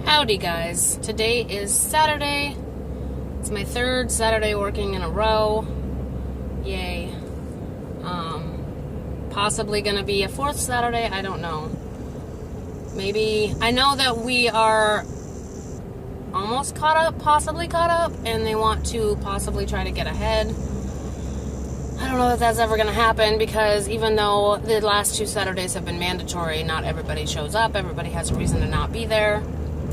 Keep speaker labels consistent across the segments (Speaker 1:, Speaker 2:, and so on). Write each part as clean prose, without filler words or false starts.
Speaker 1: Howdy guys, today is Saturday. It's my third Saturday working in a row. Yay. Possibly gonna be a fourth Saturday, I don't know. Maybe, I know that we are almost caught up, possibly caught up, and they want to possibly try to get ahead. I don't know if that's ever gonna happen because even though the last two Saturdays have been mandatory, not everybody shows up, everybody has a reason to not be there.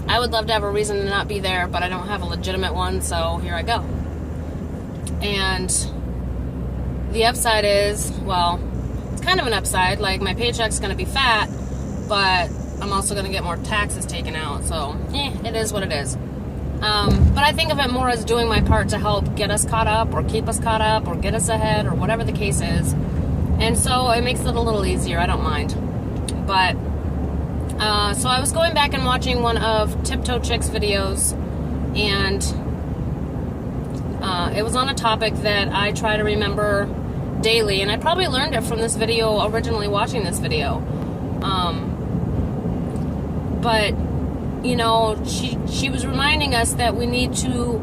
Speaker 1: I would love to have a reason to not be there, but I don't have a legitimate one, so here I go. And the upside is, well, it's kind of an upside, like my paycheck's going to be fat, but I'm also going to get more taxes taken out, so it is what it is. But I think of it more as doing my part to help get us caught up, or keep us caught up, or get us ahead, or whatever the case is. And so it makes it a little easier, I don't mind. But so I was going back and watching one of Tiptoe Chick's videos, and it was on a topic that I try to remember daily, and I probably learned it from this video, originally watching this video. But, you know, she was reminding us that we need to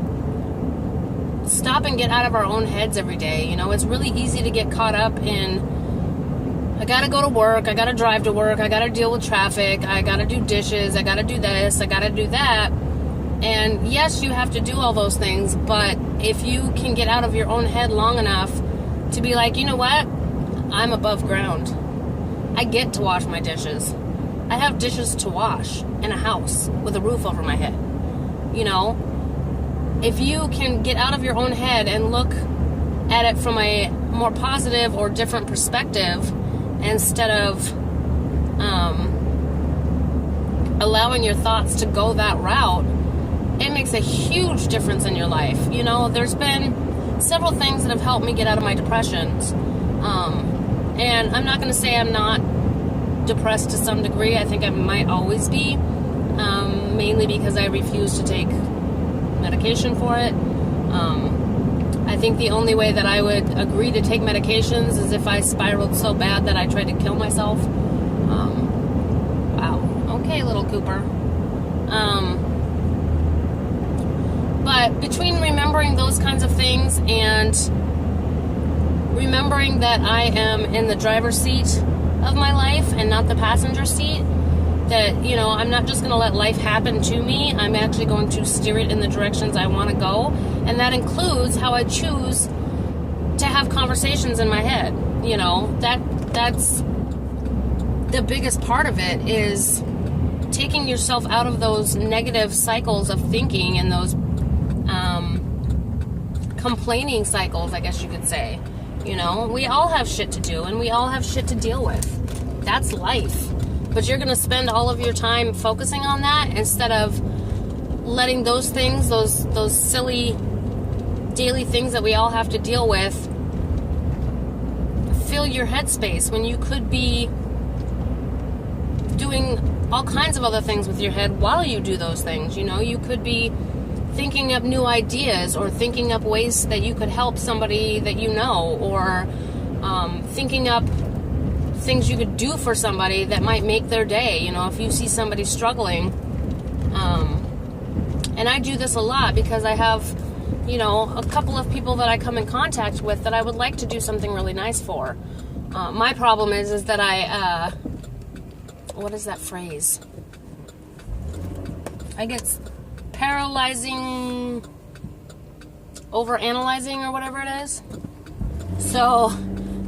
Speaker 1: stop and get out of our own heads every day. You know, it's really easy to get caught up in, I gotta go to work, I gotta drive to work, I gotta deal with traffic, I gotta do dishes, I gotta do this, I gotta do that. And yes, you have to do all those things, but if you can get out of your own head long enough to be like, you know what, I'm above ground. I get to wash my dishes. I have dishes to wash in a house with a roof over my head. You know, if you can get out of your own head and look at it from a more positive or different perspective, instead of allowing your thoughts to go that route, it makes a huge difference in your life. You know, there's been several things that have helped me get out of my depressions. And I'm not going to say I'm not depressed to some degree. I think I might always be, mainly because I refuse to take medication for it. I think the only way that I would agree to take medications is if I spiraled so bad that I tried to kill myself. Wow. Okay, little Cooper. But between remembering those kinds of things and remembering that I am in the driver's seat of my life and not the passenger seat, that, you know, I'm not just going to let life happen to me. I'm actually going to steer it in the directions I want to go. And that includes how I choose to have conversations in my head. You know, that's the biggest part of it, is taking yourself out of those negative cycles of thinking and those complaining cycles, I guess you could say. You know, we all have shit to do and we all have shit to deal with. That's life. But you're going to spend all of your time focusing on that instead of letting those things, those silly daily things that we all have to deal with, fill your headspace when you could be doing all kinds of other things with your head while you do those things. You know, you could be thinking up new ideas, or thinking up ways that you could help somebody that you know, or thinking up things you could do for somebody that might make their day. You know, if you see somebody struggling, and I do this a lot because I have, you know, a couple of people that I come in contact with that I would like to do something really nice for. My problem is that I, what is that phrase? I get paralyzing, overanalyzing, or whatever it is. So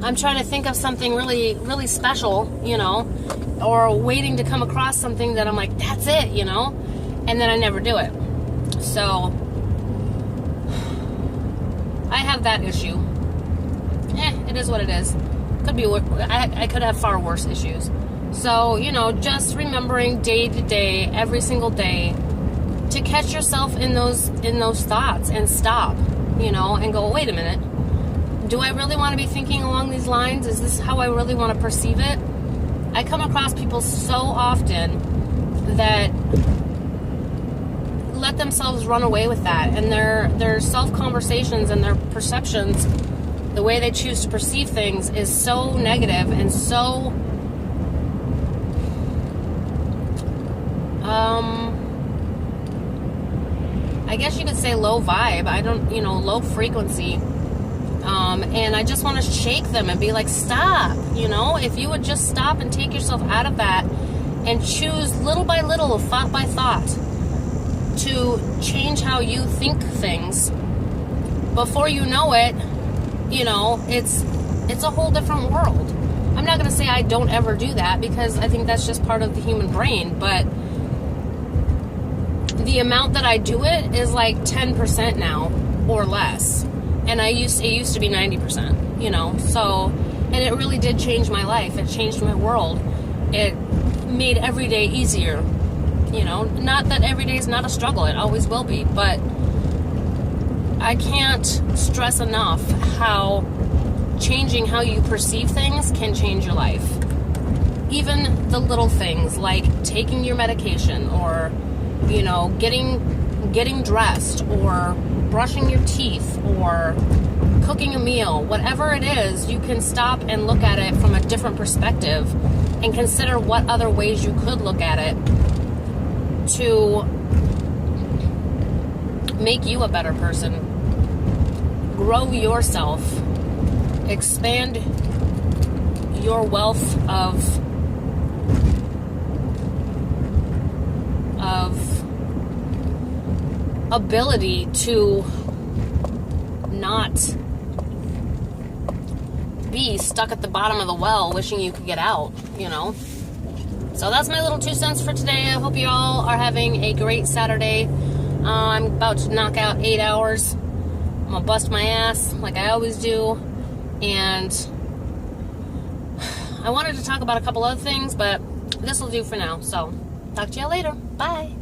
Speaker 1: I'm trying to think of something really, really special, you know, or waiting to come across something that I'm like, that's it, you know, and then I never do it. So I have that issue. It is what it is. Could be, I could have far worse issues. So, you know, just remembering day to day, every single day, to catch yourself in those thoughts and stop, you know, and go, wait a minute. Do I really want to be thinking along these lines? Is this how I really want to perceive it? I come across people so often that let themselves run away with that, and their self-conversations and their perceptions, the way they choose to perceive things, is so negative and so I guess you could say low vibe. I don't, low frequency. And I just want to shake them and be like, stop. If you would just stop and take yourself out of that and choose little by little, thought by thought, to change how you think things, before you know it, it's a whole different world. I'm not going to say I don't ever do that, because I think that's just part of the human brain, but the amount that I do it is like 10% now or less. And it used to be 90%, so, and it really did change my life. It changed my world. It made every day easier, not that every day is not a struggle. It always will be, but I can't stress enough how changing how you perceive things can change your life. Even the little things like taking your medication, or, getting dressed, or brushing your teeth, or cooking a meal, whatever it is, you can stop and look at it from a different perspective and consider what other ways you could look at it to make you a better person, grow yourself, expand your wealth of ability to not be stuck at the bottom of the well wishing you could get out, So that's my little 2 cents for today. I hope you all are having a great Saturday. I'm about to knock out 8 hours. I'm gonna bust my ass like I always do. And I wanted to talk about a couple other things, but this will do for now. So talk to y'all later. Bye.